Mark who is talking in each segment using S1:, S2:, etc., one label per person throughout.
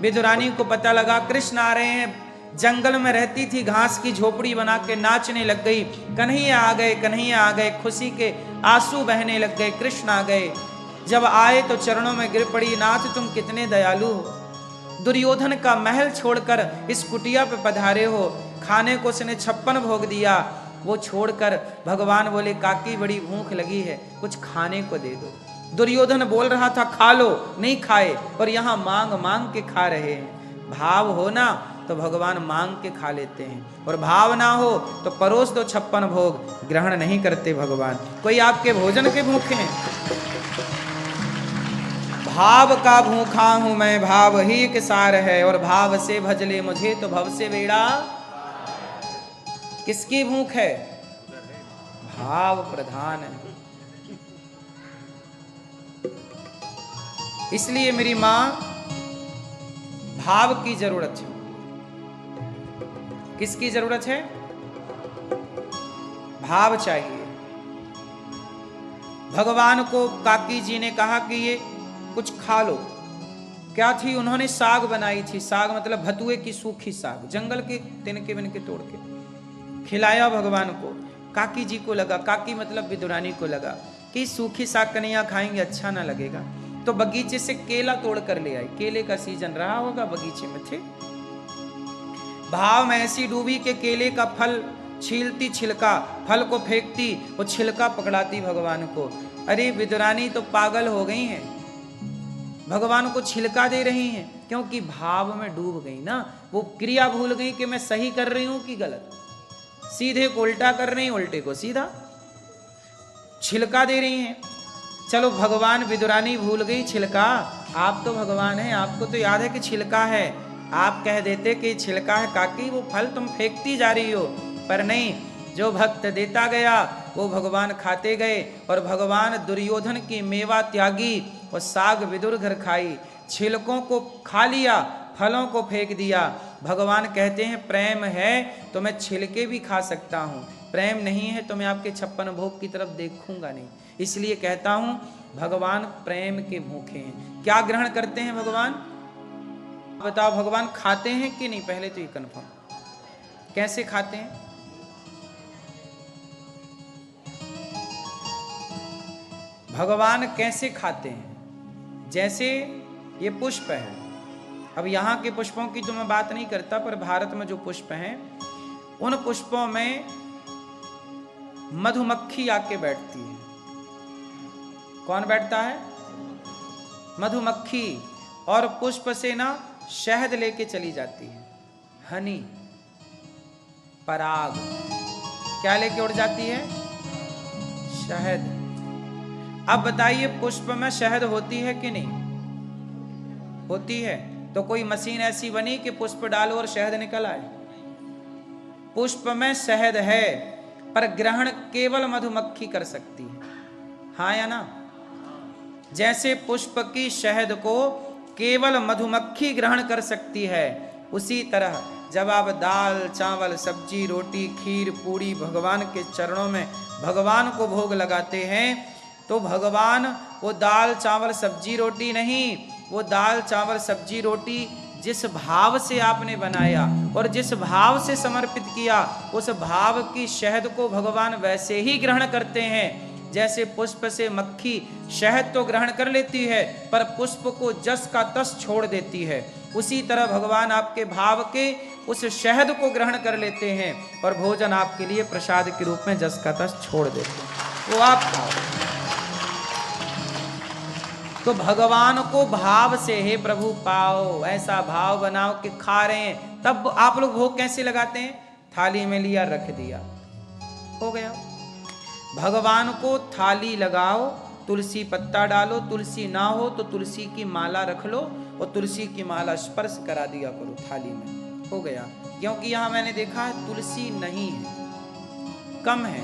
S1: विदुरानी को पता लगा कृष्ण आ रहे हैं। जंगल में रहती थी, घास की झोपड़ी बना के नाचने लग गई, कन्हैया आ गए, कन्हैया आ गए, खुशी के आंसू बहने लग गए, कृष्ण आ गए। जब आए तो चरणों में गिर पड़ी, नाथ तुम कितने दयालु हो, दुर्योधन का महल छोड़कर इस कुटिया पे पधारे हो, खाने को उसने 56 भोग दिया, वो छोड़कर भगवान बोले काकी बड़ी भूख लगी है, कुछ खाने को दे दो। दुर्योधन बोल रहा था खा लो, नहीं खाए, और यहाँ मांग मांग के खा रहे हैं। भाव हो ना तो भगवान मांग के खा लेते हैं, और भाव ना हो तो परोस दो 56 भोग, ग्रहण नहीं करते भगवान। कोई आपके भोजन के भूखे हैं? भाव का भूखा हूं मैं, भाव ही एक सार है, और भाव से भजले मुझे तो भव से बेड़ा। किसकी भूख है? भाव प्रधान है। इसलिए मेरी मां, भाव की जरूरत है। किसकी जरूरत है? भाव चाहिए। भगवान को काकी जी ने कहा कि ये कुछ खा लो। क्या थी? उन्होंने साग बनाई थी। साग मतलब भतुए की सूखी साग, जंगल के तिनके बिनके तोड़ के खिलाया भगवान को। काकी जी को लगा, काकी मतलब विदुरानी को लगा कि सूखी साग कन्हैया खाएंगे अच्छा ना लगेगा, तो बगीचे से केला तोड़ कर ले आई। केले का सीजन रहा होगा, बगीचे में थे। भाव में ऐसी डूबी के केले का फल छीलती, छिलका फल को फेंकती, वो छिलका पकड़ाती भगवान को। अरे विदुरानी तो पागल हो गई हैं, भगवान को छिलका दे रही हैं, क्योंकि भाव में डूब गई ना। वो क्रिया भूल गई कि मैं सही कर रही हूं कि गलत, सीधे को उल्टा कर रही, उल्टे को सीधा, छिलका दे रही हैं। चलो भगवान, विदुरानी भूल गई छिलका, आप तो भगवान हैं, आपको तो याद है कि छिलका है। आप कह देते कि छिलका है काकी, वो फल तुम फेंकती जा रही हो, पर नहीं, जो भक्त देता गया वो भगवान खाते गए। और भगवान दुर्योधन की मेवा त्यागी, वो साग विदुर घर खाई, छिलकों को खा लिया, फलों को फेंक दिया। भगवान कहते हैं प्रेम है तो मैं छिलके भी खा सकता हूँ, प्रेम नहीं है तो मैं आपके 56 भोग की तरफ देखूंगा नहीं। इसलिए कहता हूं भगवान प्रेम के भूखे हैं। क्या ग्रहण करते हैं भगवान? बताओ, भगवान खाते हैं कि नहीं? पहले तो ये कन्फर्म, कैसे खाते हैं? भगवान कैसे खाते हैं? जैसे ये पुष्प है, अब यहाँ के पुष्पों की तो मैं बात नहीं करता, पर भारत में जो पुष्प हैं उन पुष्पों में मधुमक्खी आके बैठती है। कौन बैठता है? मधुमक्खी। और पुष्प से ना शहद लेके चली जाती है, हनी, पराग। क्या लेके उड़ जाती है? शहद। अब बताइए, पुष्प में शहद होती है कि नहीं होती है? तो कोई मशीन ऐसी बनी कि पुष्प डालो और शहद निकल आए? पुष्प में शहद है, पर ग्रहण केवल मधुमक्खी कर सकती है, हाँ या ना? जैसे पुष्प की शहद को केवल मधुमक्खी ग्रहण कर सकती है, उसी तरह जब आप दाल चावल सब्जी रोटी खीर पूड़ी भगवान के चरणों में भगवान को भोग लगाते हैं, तो भगवान वो दाल चावल सब्जी रोटी नहीं, वो दाल चावल सब्जी रोटी जिस भाव से आपने बनाया और जिस भाव से समर्पित किया, उस भाव की शहद को भगवान वैसे ही ग्रहण करते हैं। जैसे पुष्प से मक्खी शहद तो ग्रहण कर लेती है, पर पुष्प को जस का तस छोड़ देती है, उसी तरह भगवान आपके भाव के उस शहद को ग्रहण कर लेते हैं और भोजन आपके लिए प्रसाद के रूप में जस का तस छोड़ देते हैं, वो आप खाओ। तो भगवान को भाव से हे प्रभु पाओ, ऐसा भाव बनाओ कि खा रहे हैं। तब आप लोग भोग कैसे लगाते हैं? थाली में लिया, रख दिया, हो गया। भगवान को थाली लगाओ, तुलसी पत्ता डालो, तुलसी ना हो तो तुलसी की माला रख लो और तुलसी की माला स्पर्श करा दिया करो थाली में, हो गया। क्योंकि यहां मैंने देखा है तुलसी नहीं है, कम है।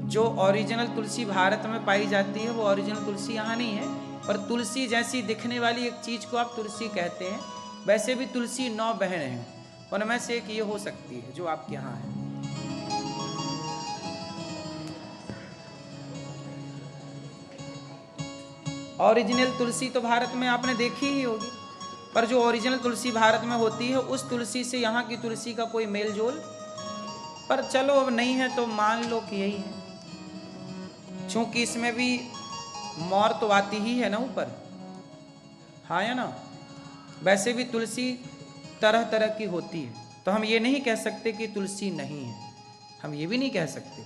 S1: जो ओरिजिनल तुलसी भारत में पाई जाती है वो ओरिजिनल तुलसी यहाँ नहीं है, पर तुलसी जैसी दिखने वाली एक चीज को आप तुलसी कहते हैं। वैसे भी तुलसी 9 बहन हैं, उनमें से एक ये हो सकती है जो आपके यहाँ है। ओरिजिनल तुलसी तो भारत में आपने देखी ही होगी, पर जो ओरिजिनल तुलसी भारत में होती है उस तुलसी से यहाँ की तुलसी का कोई मेल जोल, पर चलो अब नहीं है तो मान लो कि यही है, क्योंकि इसमें भी मोर तो आती ही है ना ऊपर, हाँ या ना। वैसे भी तुलसी तरह तरह की होती है, तो हम ये नहीं कह सकते कि तुलसी नहीं है, हम ये भी नहीं कह सकते।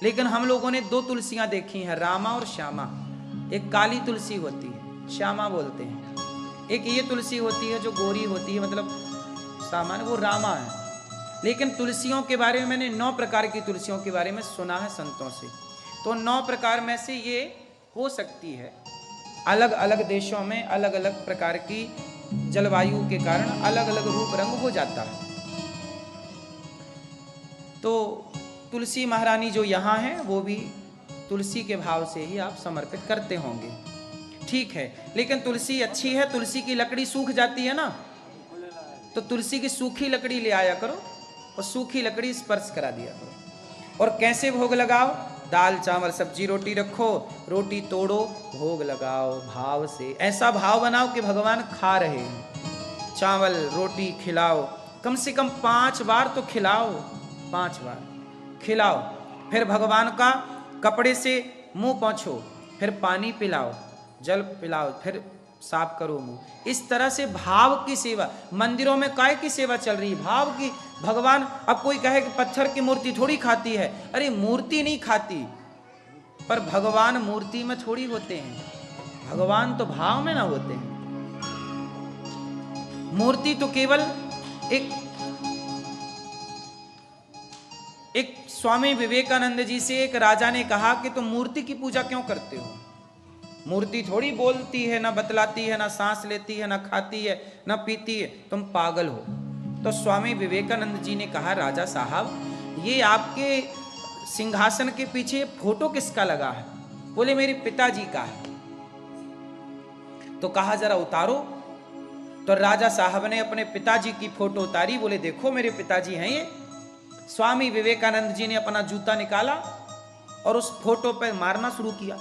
S1: लेकिन हम लोगों ने दो तुलसियां देखी हैं, रामा और श्यामा। एक काली तुलसी होती है, श्यामा बोलते हैं, एक ये तुलसी होती है जो गोरी होती है, मतलब सामान्य, वो रामा है। लेकिन तुलसियों के बारे में मैंने 9 प्रकार की तुलसियों के बारे में सुना है संतों से, तो 9 प्रकार में से ये हो सकती है। अलग अलग देशों में अलग अलग प्रकार की जलवायु के कारण अलग अलग रूप रंग हो जाता है। तो तुलसी महारानी जो यहाँ है वो भी तुलसी के भाव से ही आप समर्पित करते होंगे, ठीक है। लेकिन तुलसी अच्छी है, तुलसी की लकड़ी सूख जाती है ना, तो तुलसी की सूखी लकड़ी ले आया करो और सूखी लकड़ी स्पर्श करा दिया करो। और कैसे भोग लगाओ? दाल चावल सब्जी रोटी रखो, रोटी तोड़ो, भोग लगाओ भाव से। ऐसा भाव बनाओ कि भगवान खा रहे हैं। चावल रोटी खिलाओ, कम से कम 5 बार तो खिलाओ, 5 बार खिलाओ। फिर भगवान का कपड़े से मुंह पोंछो, फिर पानी पिलाओ, जल पिलाओ, फिर साफ करो मुंह। इस तरह से भाव की सेवा। मंदिरों में काय की सेवा चल रही? भाव की। भगवान, अब कोई कहे कि पत्थर की मूर्ति थोड़ी खाती है, अरे मूर्ति नहीं खाती, पर भगवान मूर्ति में थोड़ी होते हैं, भगवान तो भाव में ना होते हैं। मूर्ति तो केवल एक स्वामी विवेकानंद जी से एक राजा ने कहा कि तुम मूर्ति की पूजा क्यों करते हो? मूर्ति थोड़ी बोलती है, ना बतलाती है, ना सांस लेती है, ना खाती है, ना पीती है, तुम पागल हो। तो स्वामी विवेकानंद जी ने कहा, राजा साहब ये आपके सिंहासन के पीछे फोटो किसका लगा है? बोले मेरे पिताजी का है। तो कहा जरा उतारो। तो राजा साहब ने अपने पिताजी की फोटो उतारी, बोले देखो मेरे पिताजी हैं ये। स्वामी विवेकानंद जी ने अपना जूता निकाला और उस फोटो पे मारना शुरू किया,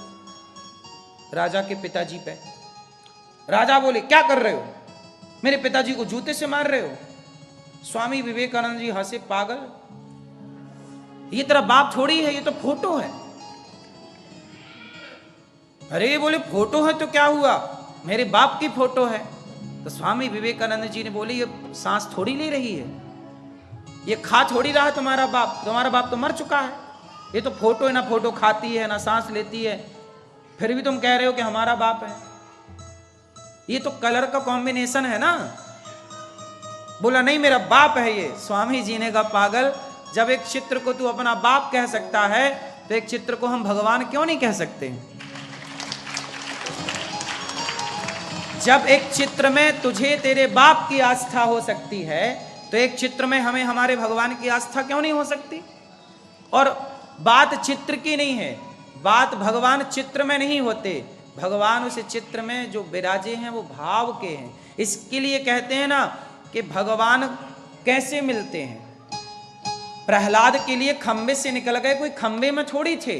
S1: राजा के पिताजी पे। राजा बोले क्या कर रहे हो? मेरे पिताजी को जूते से मार रहे हो? स्वामी विवेकानंद जी हंसे, पागल, ये तेरा बाप थोड़ी है, ये तो फोटो है। अरे बोले फोटो है तो क्या हुआ, मेरे बाप की फोटो है। तो स्वामी विवेकानंद जी ने बोले ये सांस थोड़ी ले रही है, ये खा थोड़ी रहा है तुम्हारा बाप तो मर चुका है, ये तो फोटो है, ना फोटो खाती है ना सांस लेती है, फिर भी तुम कह रहे हो कि हमारा बाप है। ये तो कलर का कॉम्बिनेशन है ना। बोला नहीं मेरा बाप है ये। स्वामी जी ने कहा पागल, जब एक चित्र को तू अपना बाप कह सकता है तो एक चित्र को हम भगवान क्यों नहीं कह सकते? जब एक चित्र में तुझे तेरे बाप की आस्था हो सकती है तो एक चित्र में हमें हमारे भगवान की आस्था क्यों नहीं हो सकती? और बात चित्र की नहीं है, बात भगवान चित्र में नहीं होते, भगवान उस चित्र में जो विराजे हैं वो भाव के हैं। इसके लिए कहते हैं ना कि भगवान कैसे मिलते हैं। प्रहलाद के लिए खंबे से निकल गए, कोई खंबे में थोड़ी थे।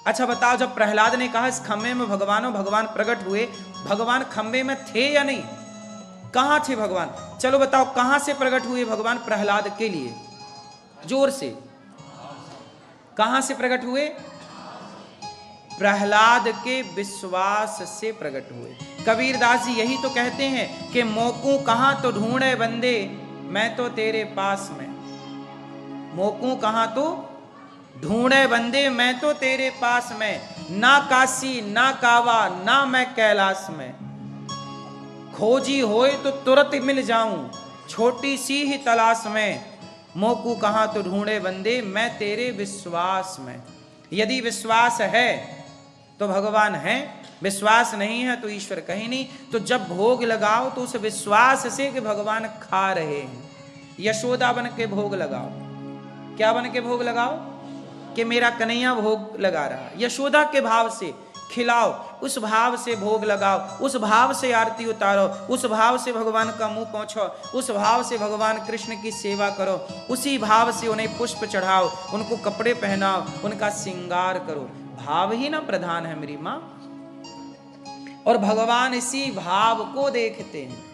S1: अच्छा बताओ, जब प्रहलाद ने कहा इस खंबे में भगवान प्रकट हुए, भगवान खंबे में थे या नहीं? कहां थे भगवान? चलो बताओ कहां से प्रकट हुए भगवान प्रहलाद के लिए? जोर से, कहां से प्रकट हुए? प्रहलाद के विश्वास से प्रकट हुए। कबीरदास जी यही तो कहते हैं कि मोकू कहां तो ढूंढे बंदे, मैं तो तेरे पास में। मोकू कहां तो ढूंढे बंदे, मैं तो तेरे पास में। ना काशी ना कावा ना मैं कैलाश में, खोजी होए तो तुरंत मिल जाऊं, छोटी सी ही तलाश में। मोकू कहां तो ढूंढे बंदे, मैं तेरे विश्वास में। यदि विश्वास है तो भगवान है, विश्वास नहीं है तो ईश्वर कहीं नहीं। तो जब भोग लगाओ तो उस विश्वास से कि भगवान खा रहे हैं। यशोदा बन के भोग लगाओ। क्या बन के भोग लगाओ? कि मेरा कन्हैया भोग लगा रहा। यशोदा के भाव से खिलाओ, उस भाव से भोग लगाओ, उस भाव से आरती उतारो, उस भाव से भगवान का मुंह पोंछो, उस भाव से भगवान कृष्ण की सेवा करो, उसी भाव से उन्हें पुष्प चढ़ाओ, उनको कपड़े पहनाओ, उनका श्रृंगार करो। भाव ही ना प्रधान है मेरी माँ। और भगवान इसी भाव को देखते हैं।